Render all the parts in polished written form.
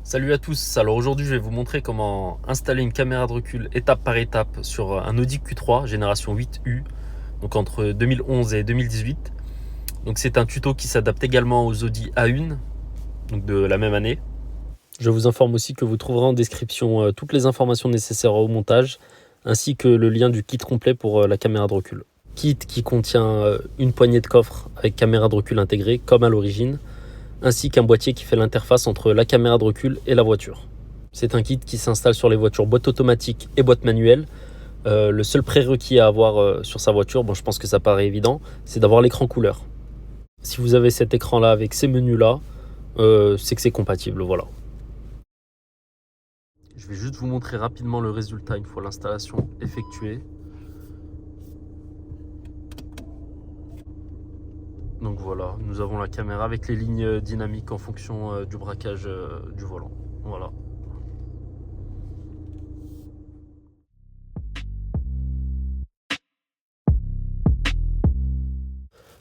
Salut à tous, alors aujourd'hui je vais vous montrer comment installer une caméra de recul étape par étape sur un Audi Q3 génération 8U, donc entre 2011 et 2018. Donc c'est un tuto qui s'adapte également aux Audi A1, donc de la même année. Je vous informe aussi que vous trouverez en description toutes les informations nécessaires au montage, ainsi que le lien du kit complet pour la caméra de recul. Kit qui contient une poignée de coffre avec caméra de recul intégrée comme à l'origine, ainsi qu'un boîtier qui fait l'interface entre la caméra de recul et la voiture. C'est un kit qui s'installe sur les voitures boîte automatique et boîte manuelle. Le seul prérequis à avoir sur sa voiture, bon, je pense que ça paraît évident, c'est d'avoir l'écran couleur. Si vous avez cet écran-là avec ces menus-là, c'est que c'est compatible, voilà. Je vais juste vous montrer rapidement le résultat une fois l'installation effectuée. Donc voilà, nous avons la caméra avec les lignes dynamiques en fonction du braquage du volant. Voilà.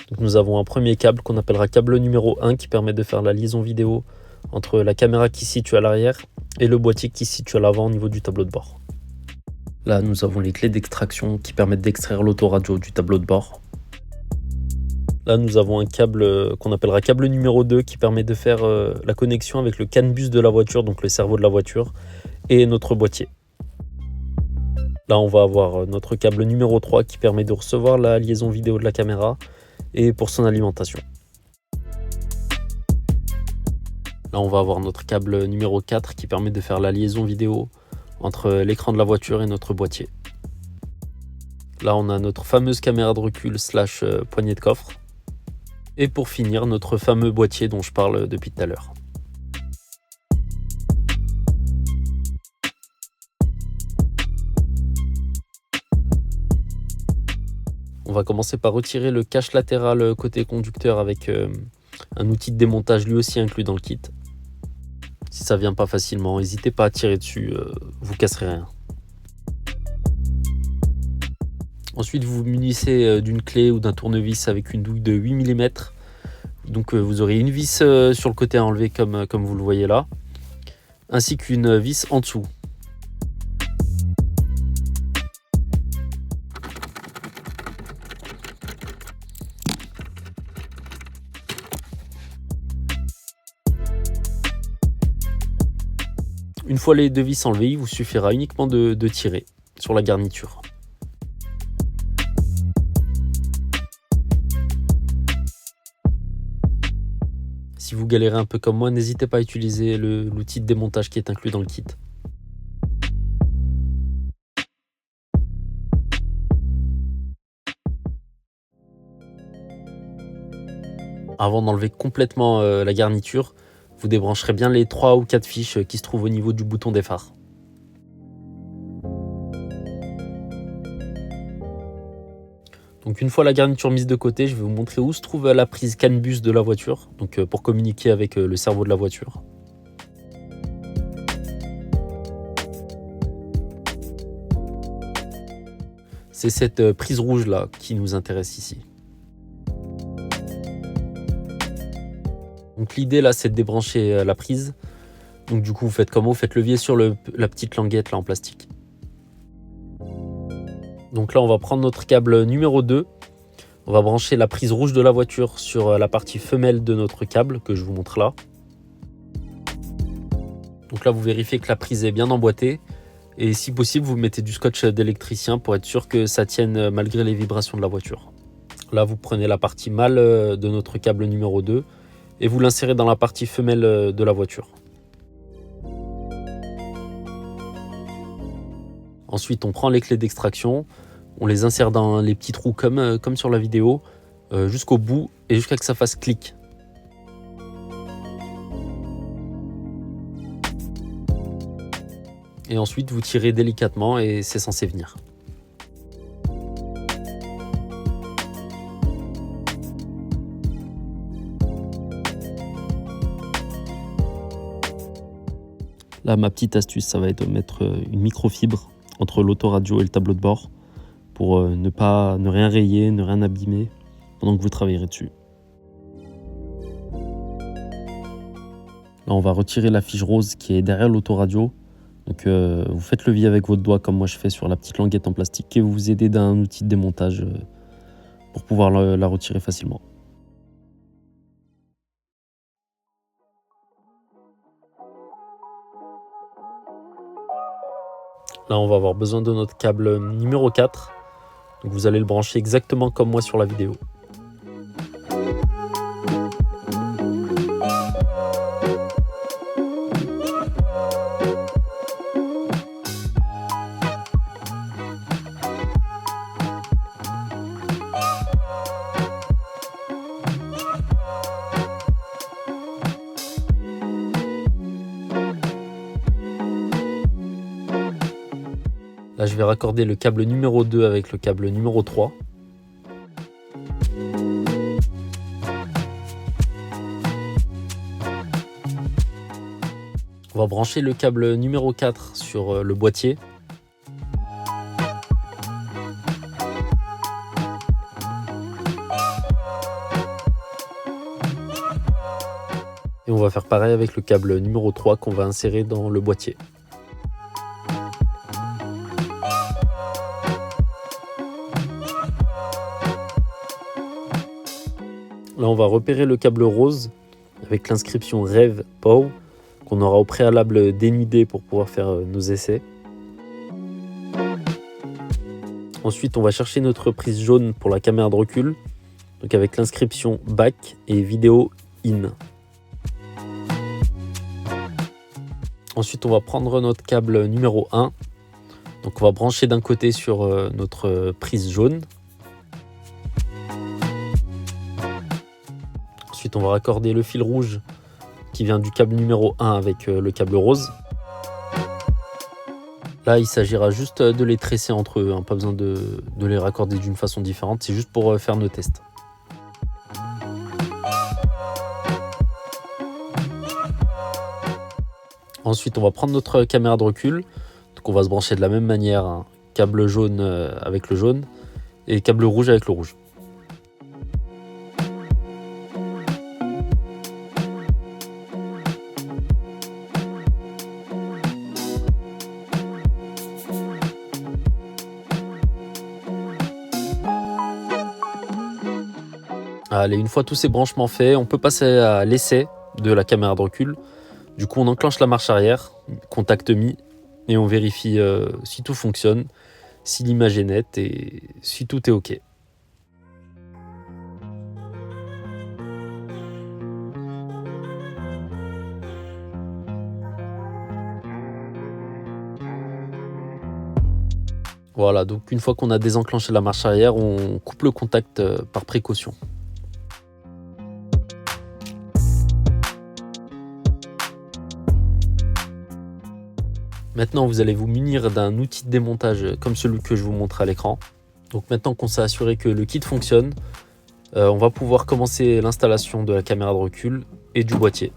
Donc nous avons un premier câble qu'on appellera câble numéro 1 qui permet de faire la liaison vidéo entre la caméra qui se situe à l'arrière et le boîtier qui se situe à l'avant au niveau du tableau de bord. Là, nous avons les clés d'extraction qui permettent d'extraire l'autoradio du tableau de bord. Là, nous avons un câble qu'on appellera câble numéro 2 qui permet de faire la connexion avec le CAN bus de la voiture, donc le cerveau de la voiture, et notre boîtier. Là, on va avoir notre câble numéro 3 qui permet de recevoir la liaison vidéo de la caméra et pour son alimentation. Là, on va avoir notre câble numéro 4 qui permet de faire la liaison vidéo entre l'écran de la voiture et notre boîtier. Là, on a notre fameuse caméra de recul / poignée de coffre. Et pour finir, notre fameux boîtier dont je parle depuis tout à l'heure. On va commencer par retirer le cache latéral côté conducteur avec un outil de démontage lui aussi inclus dans le kit. Si ça vient pas facilement, n'hésitez pas à tirer dessus, vous casserez rien. Ensuite, vous vous munissez d'une clé ou d'un tournevis avec une douille de 8 mm. Donc vous aurez une vis sur le côté à enlever comme vous le voyez là, ainsi qu'une vis en dessous. Une fois les deux vis enlevées, il vous suffira uniquement de tirer sur la garniture. Si vous galérez un peu comme moi, n'hésitez pas à utiliser l'outil de démontage qui est inclus dans le kit. Avant d'enlever complètement la garniture, vous débrancherez bien les 3 ou 4 fiches qui se trouvent au niveau du bouton des phares. Donc une fois la garniture mise de côté, je vais vous montrer où se trouve la prise CAN bus de la voiture, donc pour communiquer avec le cerveau de la voiture. C'est cette prise rouge là qui nous intéresse ici. Donc l'idée là, c'est de débrancher la prise. Donc du coup, vous faites comment? Vous faites levier sur la petite languette là en plastique. Donc là, on va prendre notre câble numéro 2. On va brancher la prise rouge de la voiture sur la partie femelle de notre câble que je vous montre là. Donc là, vous vérifiez que la prise est bien emboîtée. Et si possible, vous mettez du scotch d'électricien pour être sûr que ça tienne malgré les vibrations de la voiture. Là, vous prenez la partie mâle de notre câble numéro 2 et vous l'insérez dans la partie femelle de la voiture. Ensuite, on prend les clés d'extraction, on les insère dans les petits trous comme sur la vidéo, jusqu'au bout et jusqu'à que ça fasse clic. Et ensuite, vous tirez délicatement et c'est censé venir. Là, ma petite astuce, ça va être de mettre une microfibre entre l'autoradio et le tableau de bord pour ne rien rayer, ne rien abîmer pendant que vous travaillerez dessus. Là, on va retirer la fiche rose qui est derrière l'autoradio. Donc, vous faites le vie avec votre doigt comme moi je fais sur la petite languette en plastique et vous vous aidez d'un outil de démontage pour pouvoir la retirer facilement. Là, on va avoir besoin de notre câble numéro 4. Donc, vous allez le brancher exactement comme moi sur la vidéo. Là, je vais raccorder le câble numéro 2 avec le câble numéro 3. On va brancher le câble numéro 4 sur le boîtier. Et on va faire pareil avec le câble numéro 3 qu'on va insérer dans le boîtier. Là, on va repérer le câble rose avec l'inscription Rêve POW qu'on aura au préalable dénudé pour pouvoir faire nos essais. Ensuite, on va chercher notre prise jaune pour la caméra de recul, donc avec l'inscription Back et Vidéo In. Ensuite, on va prendre notre câble numéro 1. Donc, on va brancher d'un côté sur notre prise jaune. Ensuite, on va raccorder le fil rouge qui vient du câble numéro 1 avec le câble rose. Là, il s'agira juste de les tresser entre eux, hein, pas besoin de les raccorder d'une façon différente, c'est juste pour faire nos tests. Ensuite, on va prendre notre caméra de recul, donc on va se brancher de la même manière, hein, câble jaune avec le jaune et câble rouge avec le rouge. Allez, une fois tous ces branchements faits, on peut passer à l'essai de la caméra de recul. Du coup, on enclenche la marche arrière, contact mis, et on vérifie si tout fonctionne, si l'image est nette et si tout est OK. Voilà, donc une fois qu'on a désenclenché la marche arrière, on coupe le contact par précaution. Maintenant, vous allez vous munir d'un outil de démontage comme celui que je vous montre à l'écran. Donc maintenant qu'on s'est assuré que le kit fonctionne, on va pouvoir commencer l'installation de la caméra de recul et du boîtier.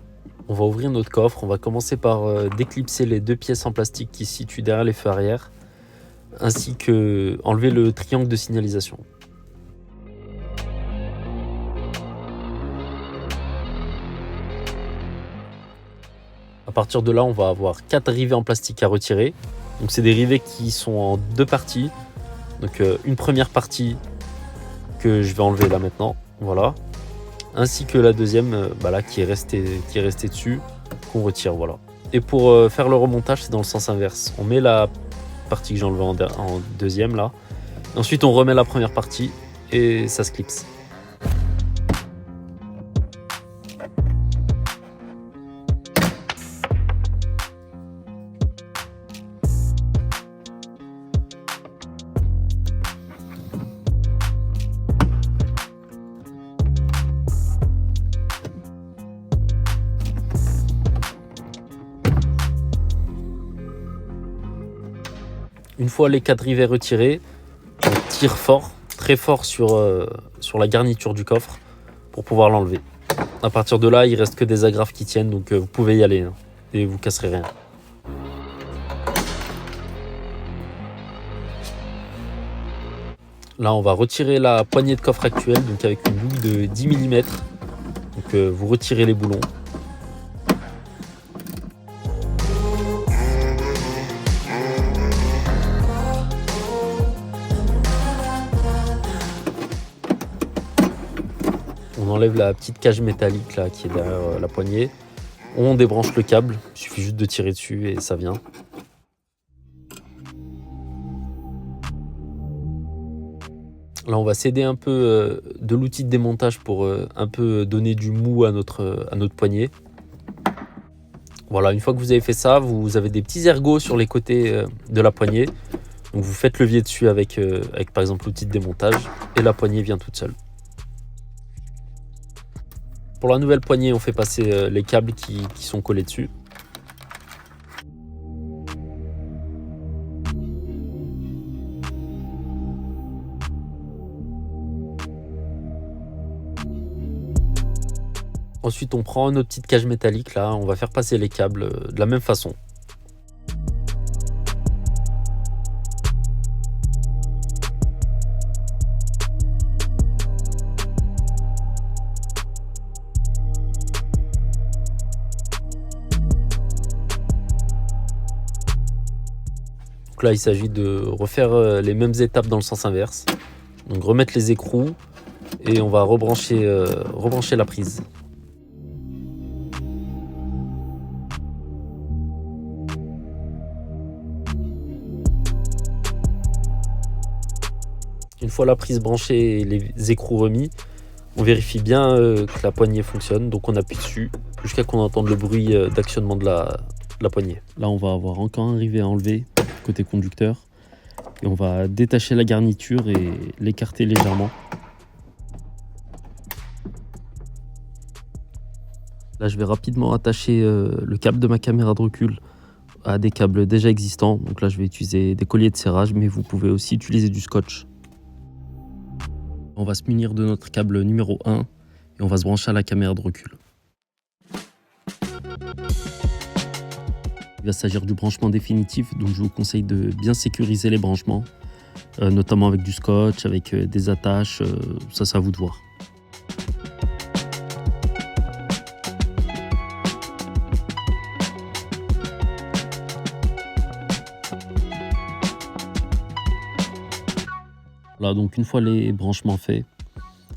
On va ouvrir notre coffre, on va commencer par déclipser les deux pièces en plastique qui se situent derrière les feux arrière, ainsi que enlever le triangle de signalisation. À partir de là, on va avoir 4 rivets en plastique à retirer. Donc c'est des rivets qui sont en 2 parties. Donc une première partie que je vais enlever là maintenant, voilà. Ainsi que la deuxième là, qui est restée dessus, qu'on retire, voilà. Et pour faire le remontage, c'est dans le sens inverse. On met la partie que j'ai enlevée en deuxième là. Ensuite on remet la première partie et ça se clipse. Une fois les 4 rivets retirés, on tire fort, très fort sur la garniture du coffre pour pouvoir l'enlever. À partir de là, il reste que des agrafes qui tiennent, donc vous pouvez y aller hein, et vous casserez rien. Là, on va retirer la poignée de coffre actuelle, donc avec une bouille de 10 mm. Donc vous retirez les boulons. enlève la petite cage métallique là qui est derrière la poignée. On débranche le câble, il suffit juste de tirer dessus et ça vient. Là, on va s'aider un peu de l'outil de démontage pour un peu donner du mou à notre poignée. Voilà, une fois que vous avez fait ça, vous avez des petits ergots sur les côtés de la poignée. Donc vous faites levier dessus avec par exemple l'outil de démontage et la poignée vient toute seule. Pour la nouvelle poignée, on fait passer les câbles qui sont collés dessus. Ensuite, on prend notre petite cage métallique là, on va faire passer les câbles de la même façon. Donc là, il s'agit de refaire les mêmes étapes dans le sens inverse. Donc remettre les écrous et on va rebrancher la prise. Une fois la prise branchée et les écrous remis, on vérifie bien que la poignée fonctionne. Donc on appuie dessus jusqu'à qu'on entende le bruit d'actionnement de la poignée. Là, on va avoir encore un rivet à enlever côté conducteur. Et on va détacher la garniture et l'écarter légèrement. Là, je vais rapidement attacher le câble de ma caméra de recul à des câbles déjà existants. Donc là, je vais utiliser des colliers de serrage, mais vous pouvez aussi utiliser du scotch. On va se munir de notre câble numéro 1 et on va se brancher à la caméra de recul. Il va s'agir du branchement définitif, donc je vous conseille de bien sécuriser les branchements, notamment avec du scotch, avec des attaches, ça c'est à vous de voir. Voilà, donc une fois les branchements faits,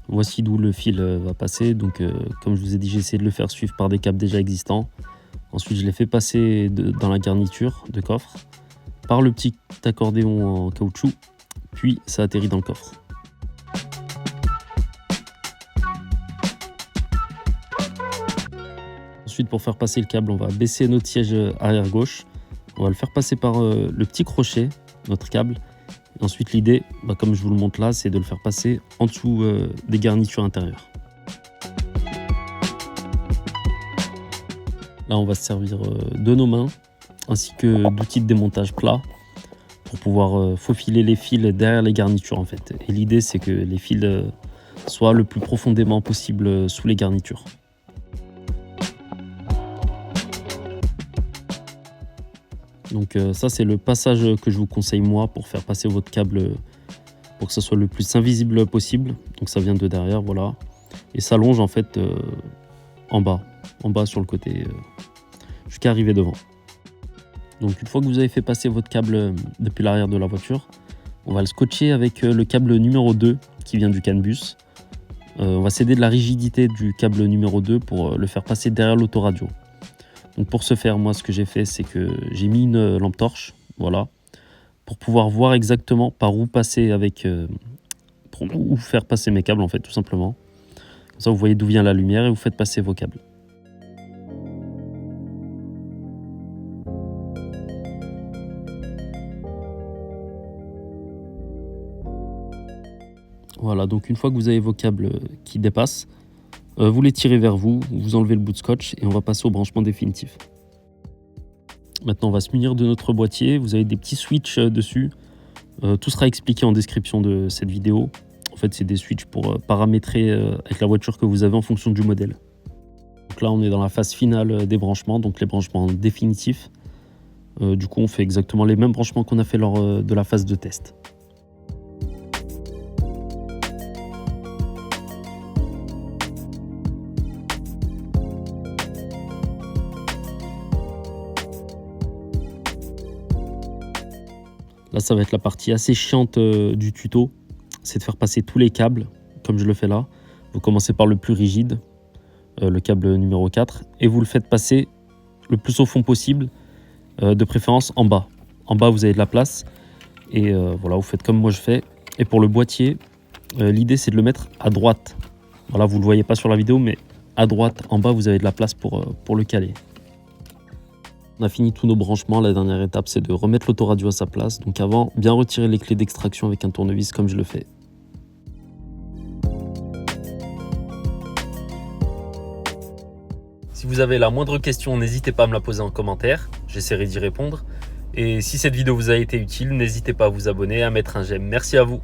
voici d'où le fil va passer. Donc comme je vous ai dit, j'ai essayé de le faire suivre par des câbles déjà existants. Ensuite, je l'ai fait passer dans la garniture de coffre par le petit accordéon en caoutchouc, puis ça atterrit dans le coffre. Ensuite, pour faire passer le câble, on va baisser notre siège arrière gauche. On va le faire passer par le petit crochet, notre câble. Et ensuite, l'idée, comme je vous le montre là, c'est de le faire passer en dessous des garnitures intérieures. Là, on va se servir de nos mains ainsi que d'outils de démontage plat pour pouvoir faufiler les fils derrière les garnitures en fait. Et l'idée, c'est que les fils soient le plus profondément possible sous les garnitures. Donc ça, c'est le passage que je vous conseille moi pour faire passer votre câble pour que ça soit le plus invisible possible. Donc ça vient de derrière, voilà. Et ça longe en fait en bas sur le côté jusqu'à arriver devant. Donc une fois que vous avez fait passer votre câble depuis l'arrière de la voiture, on va le scotcher avec le câble numéro 2 qui vient du CAN bus. On va s'aider de la rigidité du câble numéro 2 pour le faire passer derrière l'autoradio. Donc pour ce faire, moi ce que j'ai fait, c'est que j'ai mis une lampe torche, voilà, pour pouvoir voir exactement par où passer où faire passer mes câbles en fait, tout simplement. Comme ça vous voyez d'où vient la lumière et vous faites passer vos câbles. Voilà, donc une fois que vous avez vos câbles qui dépassent, vous les tirez vers vous, vous enlevez le bout de scotch et on va passer au branchement définitif. Maintenant, on va se munir de notre boîtier. Vous avez des petits switches dessus. Tout sera expliqué en description de cette vidéo. En fait, c'est des switches pour paramétrer avec la voiture que vous avez en fonction du modèle. Donc là, on est dans la phase finale des branchements, donc les branchements définitifs. Du coup, on fait exactement les mêmes branchements qu'on a fait lors de la phase de test. Là, ça va être la partie assez chiante du tuto. C'est de faire passer tous les câbles, comme je le fais là. Vous commencez par le plus rigide, le câble numéro 4, et vous le faites passer le plus au fond possible, de préférence en bas. En bas, vous avez de la place, et voilà, vous faites comme moi je fais. Et pour le boîtier, l'idée c'est de le mettre à droite. Voilà, vous ne le voyez pas sur la vidéo, mais à droite, en bas, vous avez de la place pour le caler. On a fini tous nos branchements. La dernière étape, c'est de remettre l'autoradio à sa place. Donc avant, bien retirer les clés d'extraction avec un tournevis comme je le fais. Si vous avez la moindre question, n'hésitez pas à me la poser en commentaire. J'essaierai d'y répondre. Et si cette vidéo vous a été utile, n'hésitez pas à vous abonner et à mettre un j'aime. Merci à vous.